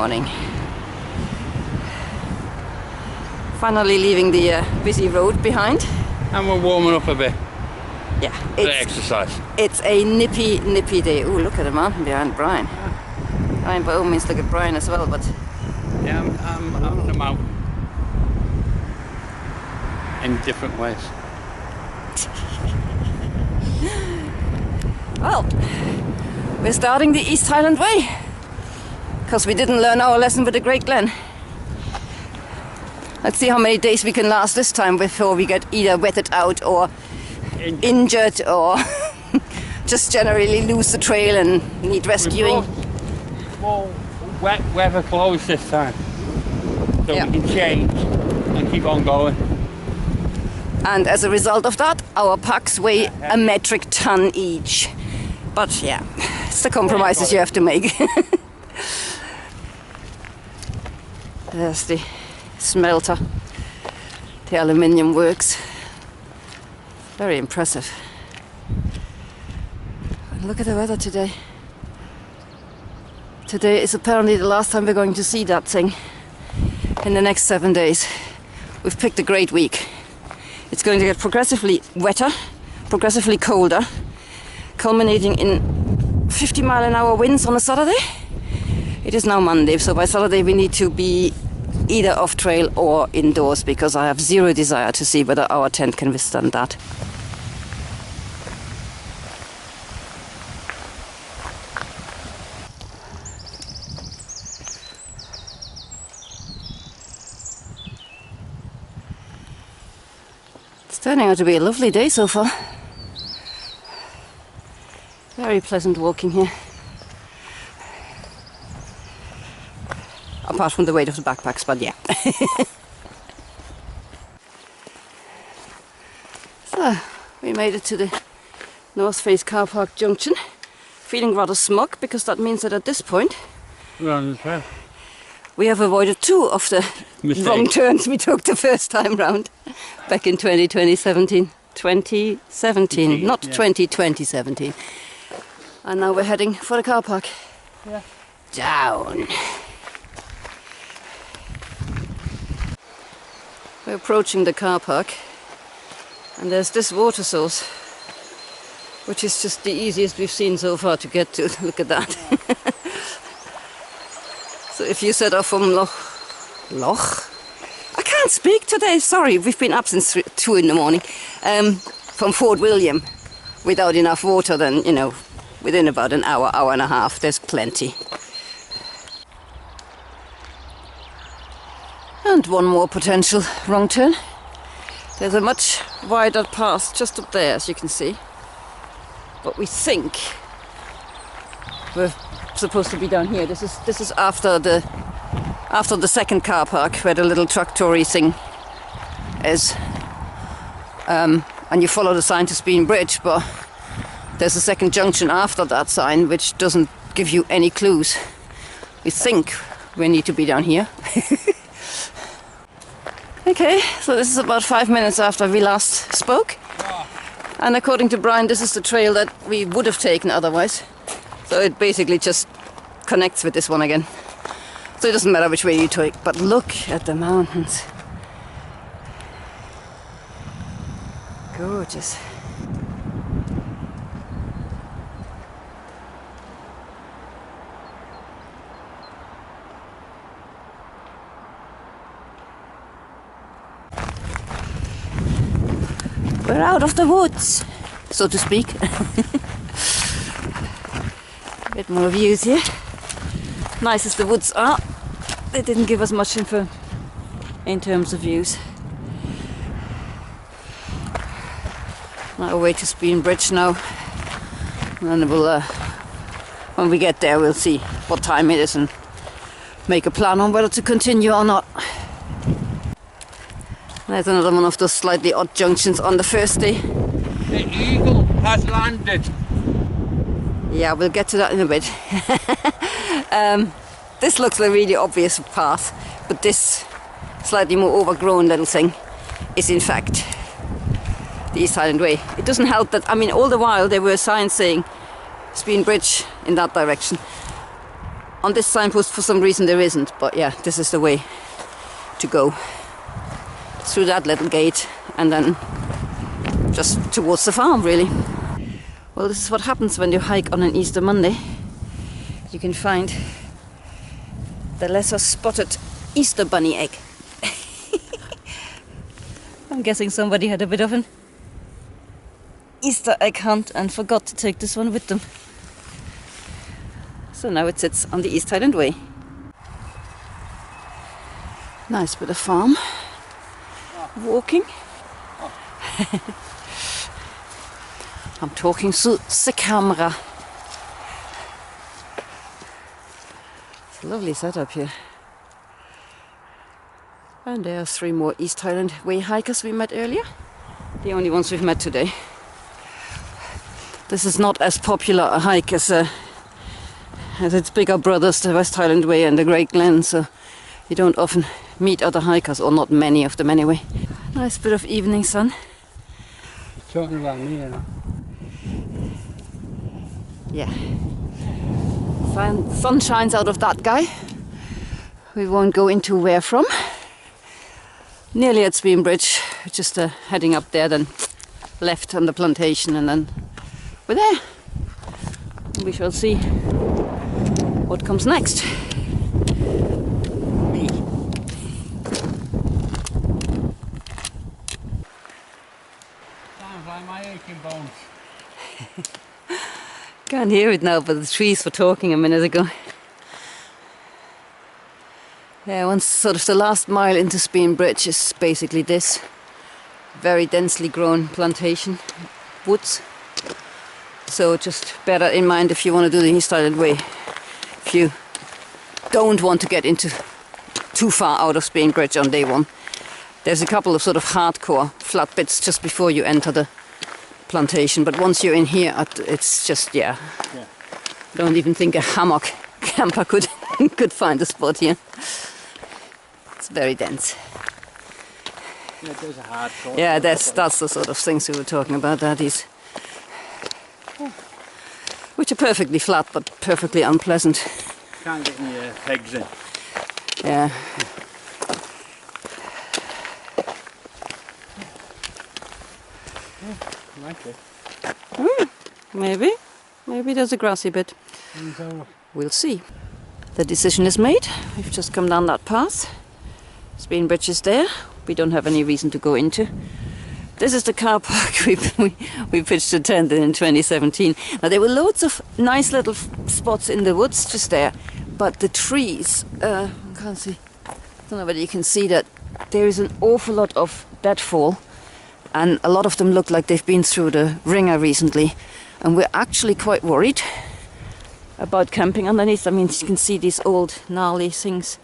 morning. Finally leaving the busy road behind. And we're warming up a bit. Yeah, For the exercise. It's a nippy day. Oh, look at the mountain behind Brian. I mean, by all means look at Brian as well, but... Yeah, I'm out them out. In different ways. Well, we're starting the East Highland Way. Because we didn't learn our lesson with the Great Glen. Let's see how many days we can last this time before we get either wetted out or injured or just generally lose the trail and need rescuing. More wet weather clothes this time, so we can change and keep on going. And as a result of that, our packs weigh a metric ton each. But yeah, it's the compromises you have to make. There's the smelter, the aluminium works. Very impressive. And look at the weather today. Today is apparently the last time we're going to see that thing in the next 7 days. We've picked a great week. It's going to get progressively wetter, progressively colder, culminating in 50-mile-an-hour winds on a Saturday. It is now Monday, so by Saturday we need to be either off trail or indoors, because I have zero desire to see whether our tent can withstand that. It's turning out to be a lovely day so far. Very pleasant walking here. Apart from the weight of the backpacks, but yeah. So, we made it to the North Face car park junction. Feeling rather smug, because that means that at this point We're on the trail. we have avoided 2 of the wrong turns we took the first time round back in 2017. 2017, not 2017. And now we're heading for the car park. Yeah. Down. We're approaching the car park, and there's this water source, which is just the easiest we've seen so far to get to. Look at that. So if you set off from Loch? I can't speak today, sorry, we've been up since 2 in the morning. From Fort William, without enough water, then, you know, within about an hour, hour and a half, there's plenty. And one more potential wrong turn. There's a much wider path just up there, as you can see. But we think we're supposed to be down here. This is after the second car park, where the little tractor thing is. And you follow the sign to Spean Bridge, but there's a second junction after that sign, which doesn't give you any clues. We think we need to be down here. Okay, so this is about 5 minutes after we last spoke. And according to Brian, this is the trail that we would have taken otherwise. So it basically just connects with this one again. So it doesn't matter which way you take, but look at the mountains. Gorgeous. We're out of the woods, so to speak. A bit more views here. Nice as the woods are, they didn't give us much info in terms of views. On our way to Spean Bridge now, and we'll, when we get there, we'll see what time it is and make a plan on whether to continue or not. There's another one of those slightly odd junctions on the first day. The eagle has landed. Yeah, we'll get to that in a bit. This looks like a really obvious path, but this slightly more overgrown little thing is in fact the East Highland Way. It doesn't help that, I mean, all the while there were signs saying Spean Bridge in that direction. On this signpost for some reason there isn't, but yeah, this is the way to go. Through that little gate and then just towards the farm really. Well, this is what happens when you hike on an Easter Monday. You can find the lesser spotted Easter bunny egg. I'm guessing somebody had a bit of an Easter egg hunt and forgot to take this one with them. So now it sits on the East Highland Way. Nice bit of farm. Walking. I'm talking to the camera. It's a lovely setup here. And there are 3 more East Highland Way hikers we met earlier. The only ones we've met today. This is not as popular a hike as its bigger brothers, the West Highland Way and the Great Glen, so you don't often meet other hikers, or not many of them anyway. Nice bit of evening sun. You're talking about me, you know. Yeah. Sun shines out of that guy. We won't go into where from. Nearly at Bridge, just heading up there, then left on the plantation, and then we're there. We shall see what comes next. Me. Sounds like my aching bones. Can't hear it now, but the trees were talking a minute ago. Yeah, once sort of the last mile into Bridge is basically this very densely grown plantation woods. So just bear that in mind if you want to do the East Highland Way. If you don't want to get into too far out of Bridge on day one. There's a couple of sort of hardcore flat bits just before you enter the plantation, but once you're in here, it's just, yeah. I don't even think a hammock camper could find a spot here. It's very dense. Yeah, there's a hardcore. Yeah, that's the sort of things we were talking about, that is. Which are perfectly flat, but perfectly unpleasant. Can't get any pegs in. Yeah. Like it. Maybe there's a grassy bit. We'll see. The decision is made. We've just come down that path. Bridge is there. We don't have any reason to go into. This is the car park we pitched a tent in 2017. Now there were loads of nice little spots in the woods just there, but the trees, I can't see, I don't know whether you can see that, there is an awful lot of deadfall, and a lot of them look like they've been through the ringer recently, and we're actually quite worried about camping underneath. I mean, you can see these old gnarly things.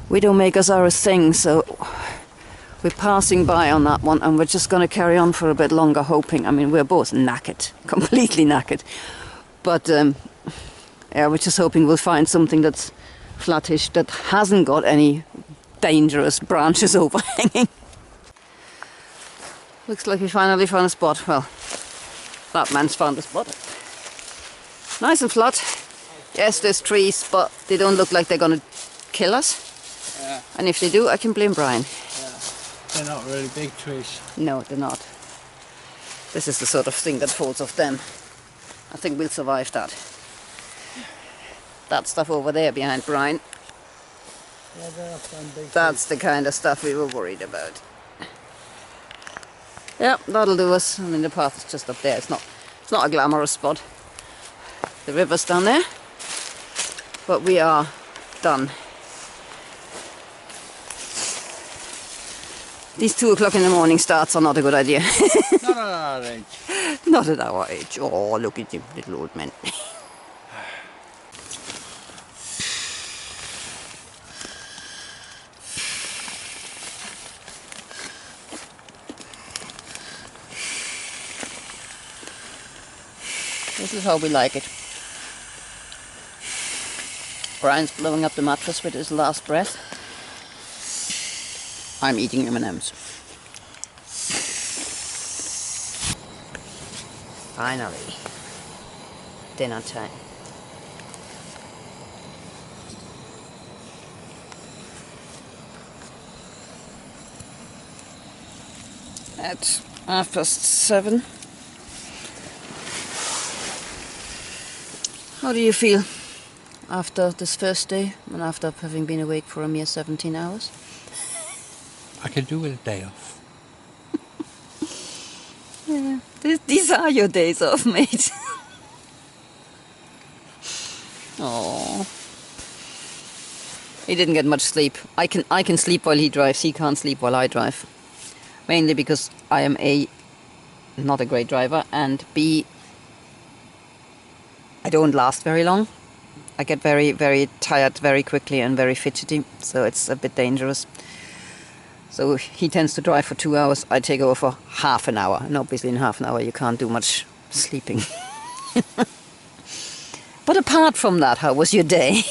Widowmakers are a thing, so we're passing by on that one, and we're just going to carry on for a bit longer, hoping. I mean, we're both knackered, completely knackered. But yeah, we're just hoping we'll find something that's flattish, that hasn't got any dangerous branches overhanging. Looks like we finally found a spot. Well, that man's found a spot. Nice and flat. Yes, there's trees, but they don't look like they're going to kill us. Yeah. And if they do, I can blame Brian. Yeah. They're not really big trees. No, they're not. This is the sort of thing that falls off them. I think we'll survive that. That stuff over there behind Brian, Yeah, they're some big that's the kind of stuff we were worried about. Yeah, that'll do us. I mean, the path is just up there. It's not a glamorous spot. The river's down there, but we are done. These 2 o'clock in the morning starts are not a good idea. Not at our age. Not at our age. Oh, look at him, little old man. This is how we like it. Brian's blowing up the mattress with his last breath. I'm eating M&Ms. Finally, dinner time. at 7:30. How do you feel after this first day and after having been awake for a mere 17 hours? I could do with a day off. Yeah, these are your days off, mate. Oh, he didn't get much sleep. I can sleep while he drives. He can't sleep while I drive. Mainly because I am A, not a great driver, and B, I don't last very long. I get very, very tired very quickly and very fidgety, so it's a bit dangerous. So he tends to drive for 2 hours. I take over for half an hour, and obviously in half an hour you can't do much sleeping. But apart from that, how was your day?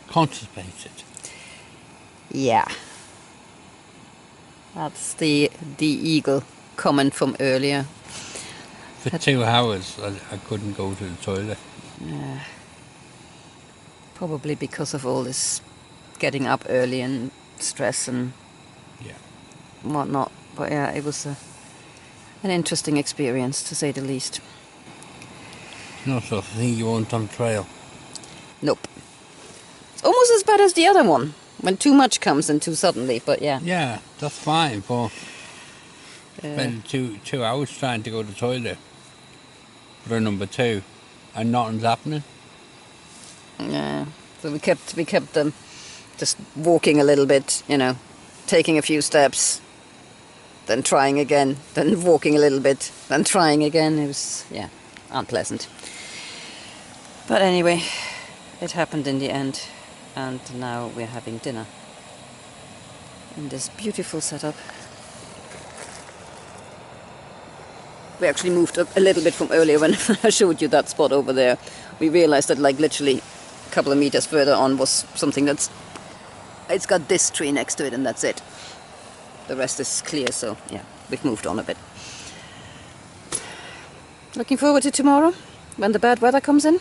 Constipated. Yeah. That's the eagle comment from earlier. For 2 hours I couldn't go to the toilet. Yeah. Probably because of all this getting up early and stress and whatnot. But yeah, it was an interesting experience, to say the least. No sort of thing you want on trail. Nope. It's almost as bad as the other one, when too much comes in too suddenly, but yeah. Yeah, that's fine, but spend 2 hours trying to go to the toilet for a number 2 and nothing's happening. Yeah. So we kept just walking a little bit, you know, taking a few steps, then trying again, then walking a little bit, then trying again. It was, yeah, unpleasant. But anyway, it happened in the end, and now we're having dinner in this beautiful setup. We actually moved up a little bit from earlier when I showed you that spot over there. We realized that like literally a couple of meters further on was something it's got this tree next to it and that's it. The rest is clear, so yeah, we've moved on a bit. Looking forward to tomorrow, when the bad weather comes in.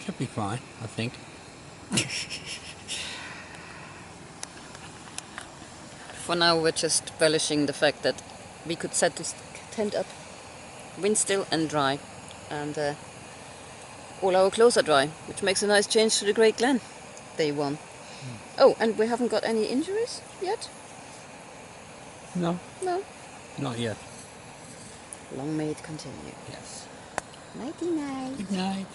Should be fine, I think. For now we're just relishing the fact that we could set this tent up wind still and dry, and all our clothes are dry, which makes a nice change to the Great Glen, day 1. Oh, and we haven't got any injuries yet? No, No. not yet. Long may it continue. Yes. Nighty night. Good night.